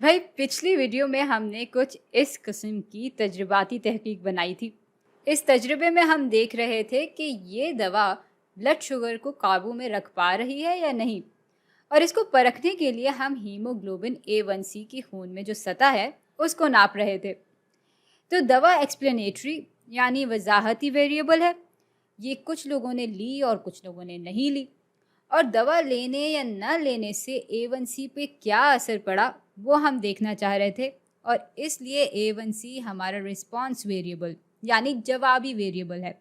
भाई पिछली वीडियो में हमने कुछ इस किस्म की तजुर्बाती तहकीक बनाई थी। इस तजुर्बे में हम देख रहे थे कि ये दवा ब्लड शुगर को काबू में रख पा रही है या नहीं, और इसको परखने के लिए हम हीमोग्लोबिन A1C की खून में जो सतह है उसको नाप रहे थे। तो दवा एक्सप्लेनेटरी यानी वजाहती वेरिएबल है। ये कुछ लोगों ने ली और कुछ लोगों ने नहीं ली, और दवा लेने या न लेने से A1C पे क्या असर पड़ा वो हम देखना चाह रहे थे। और इसलिए A1C हमारा रिस्पॉन्स वेरिएबल यानी जवाबी वेरिएबल है।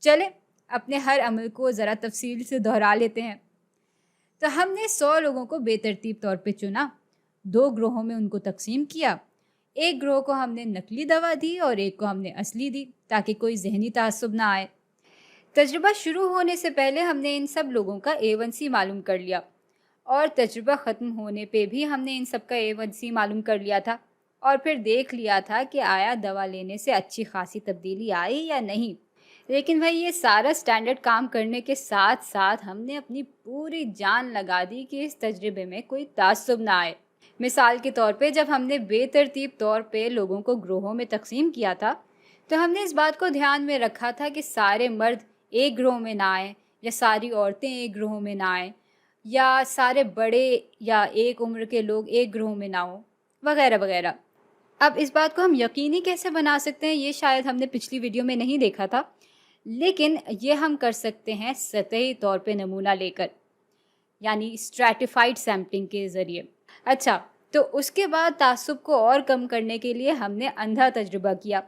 चले अपने हर अमल को ज़रा तफसील से दोहरा लेते हैं। तो हमने 100 लोगों को बेतरतीब तौर पे चुना, 2 ग्रोहों में उनको तकसीम किया। एक ग्रोह को हमने नकली दवा दी और एक को हमने असली दी, ताकि कोई जहनी तासुब ना आए। तजुर्बा शुरू होने से पहले हमने इन सब लोगों का A1C मालूम कर लिया, और तजुर्बा ख़त्म होने पे भी हमने इन सब का A1C मालूम कर लिया था, और फिर देख लिया था कि आया दवा लेने से अच्छी खासी तब्दीली आई या नहीं। लेकिन भाई ये सारा स्टैंडर्ड काम करने के साथ साथ हमने अपनी पूरी जान लगा दी कि इस तजर्बे में कोई तासुब ना आए। मिसाल के तौर पे जब हमने बेतरतीब तौर पे लोगों को ग्रोहों में तकसीम किया था, तो हमने इस बात को ध्यान में रखा था कि सारे मर्द एक ग्रोह में ना आए, या सारी औरतें एक ग्रोह में ना आए, या सारे बड़े या एक उम्र के लोग एक ग्रोह में ना हों, वगैरह वगैरह। अब इस बात को हम यकीनी कैसे बना सकते हैं, ये शायद हमने पिछली वीडियो में नहीं देखा था, लेकिन ये हम कर सकते हैं सतही तौर पे नमूना लेकर, यानी स्ट्रैटिफाइड सैम्पलिंग के ज़रिए। अच्छा, तो उसके बाद तासुब को और कम करने के लिए हमने अंधा तजुर्बा किया,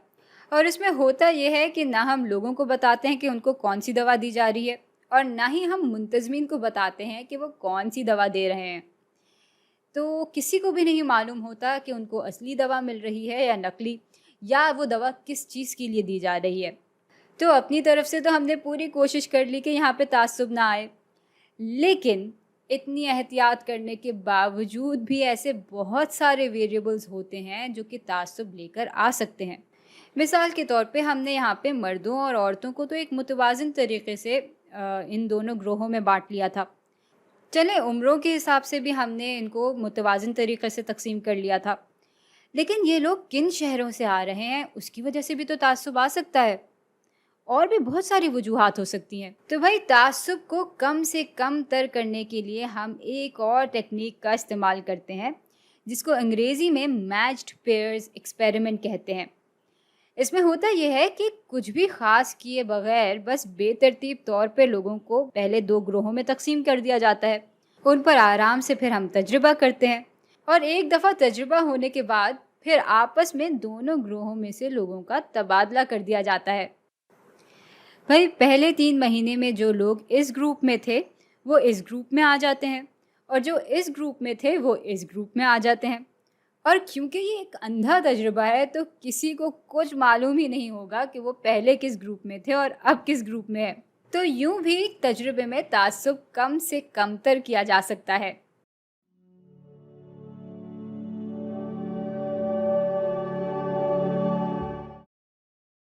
और इसमें होता यह है कि ना हम लोगों को बताते हैं कि उनको कौन सी दवा दी जा रही है, और ना ही हम मुंतज़मीन को बताते हैं कि वो कौन सी दवा दे रहे हैं। तो किसी को भी नहीं मालूम होता कि उनको असली दवा मिल रही है या नकली, या वो दवा किस चीज़ के लिए दी जा रही है। तो अपनी तरफ से तो हमने पूरी कोशिश कर ली कि यहाँ पे तासुब ना आए, लेकिन इतनी एहतियात करने के बावजूद भी ऐसे बहुत सारे वेरिएबल्स होते हैं जो कि तासुब लेकर आ सकते हैं। मिसाल के तौर पे हमने यहाँ पे मर्दों और औरतों को तो एक मुतवाज़िन तरीके से इन दोनों ग्रोहों में बांट लिया था। चले उम्रों के हिसाब से भी हमने इनको मुतवाज़िन तरीके से तकसीम कर लिया था, लेकिन ये लोग किन शहरों से आ रहे हैं उसकी वजह से भी तो तासुब आ सकता है, और भी बहुत सारी वजूहात हो सकती हैं। तो भाई तासुब को कम से कम तर करने के लिए हम एक और टेक्निक का इस्तेमाल करते हैं, जिसको अंग्रेज़ी में मैच्ड पेयर्स एक्सपेरिमेंट कहते हैं। इसमें होता यह है कि कुछ भी ख़ास किए बगैर बस बेतरतीब तौर पे लोगों को पहले 2 ग्रोहों में तकसीम कर दिया जाता है। उन पर आराम से फिर हम तजुर्बा करते हैं, और एक दफ़ा तजुर्बा होने के बाद फिर आपस में दोनों ग्रोहों में से लोगों का तबादला कर दिया जाता है। भाई पहले 3 महीने में जो लोग इस ग्रुप में थे वो इस ग्रुप में आ जाते हैं, और जो इस ग्रुप में थे वो इस ग्रुप में आ जाते हैं। और क्योंकि ये एक अंधा तजुर्बा है तो किसी को कुछ मालूम ही नहीं होगा कि वो पहले किस ग्रुप में थे और अब किस ग्रुप में है। तो यूं भी तजुर्बे में तासुब कम से कम तर किया जा सकता है।